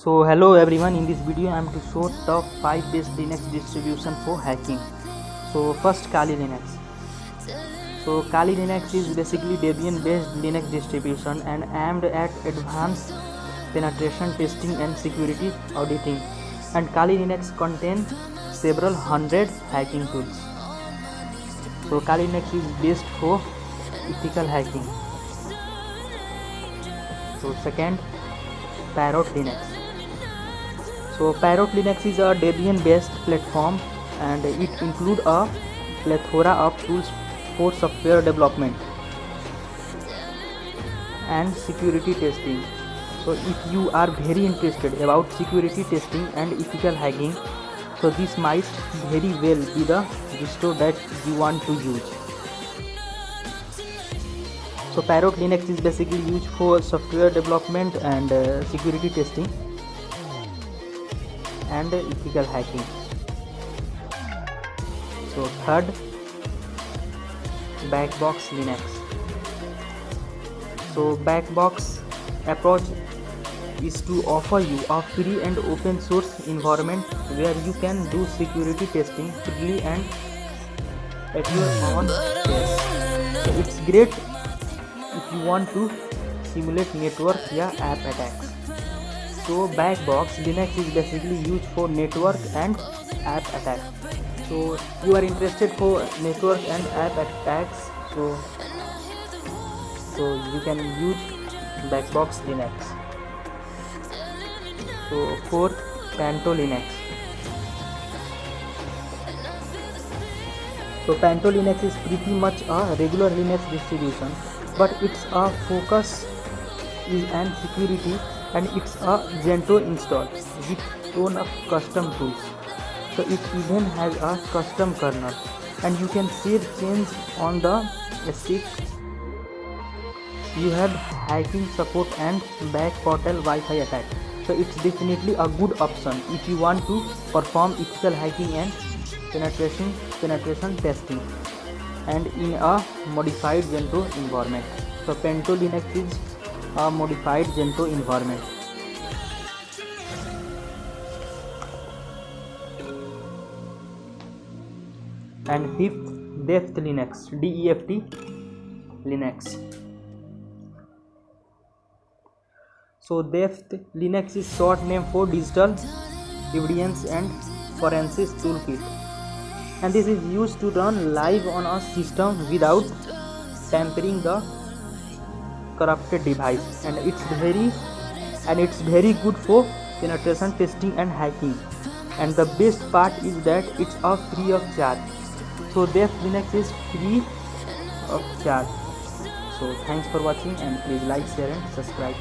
So hello everyone, in this video I am to show top 5 best Linux distribution for hacking. So first, Kali Linux. So Kali Linux is basically Debian based Linux distribution and aimed at advanced penetration testing and security auditing, and Kali Linux contains several hundred hacking tools. So Kali Linux is best for ethical hacking. So second, Parrot Linux. So Parrot Linux is a Debian based platform and it includes a plethora of tools for software development and security testing. So if you are very interested about security testing and ethical hacking, so this might very well be the distro that you want to use. So Parrot Linux is basically used for software development and security testing and ethical hacking. So third, Backbox Linux. So Backbox approach is to offer you a free and open source environment where you can do security testing freely and at your own pace. So it's great if you want to simulate network or app attacks. So Backbox Linux is basically used for network and app attacks. So you are interested for network and app attacks, so you can use Backbox Linux. So fourth, Panto Linux. So Panto Linux is pretty much a regular Linux distribution, but its focus is on security, and it's a Gentoo install with ton of custom tools. So it even has a custom kernel and you can save change on the stick. You have hacking support and back portal Wi-Fi attack. So it's definitely a good option if you want to perform ethical hacking and penetration testing and in a modified Gentoo environment. So Panto Linux is a modified Gentoo environment. And fifth, Deft Linux, DEFT Linux. So Deft Linux is short name for Digital Evidence and Forensics Toolkit, and this is used to run live on a system without tampering the corrupted device, and it's very good for penetration testing and hacking. And the best part is that it's free of charge. So Deft Linux is free of charge. So thanks for watching and please like, share and subscribe.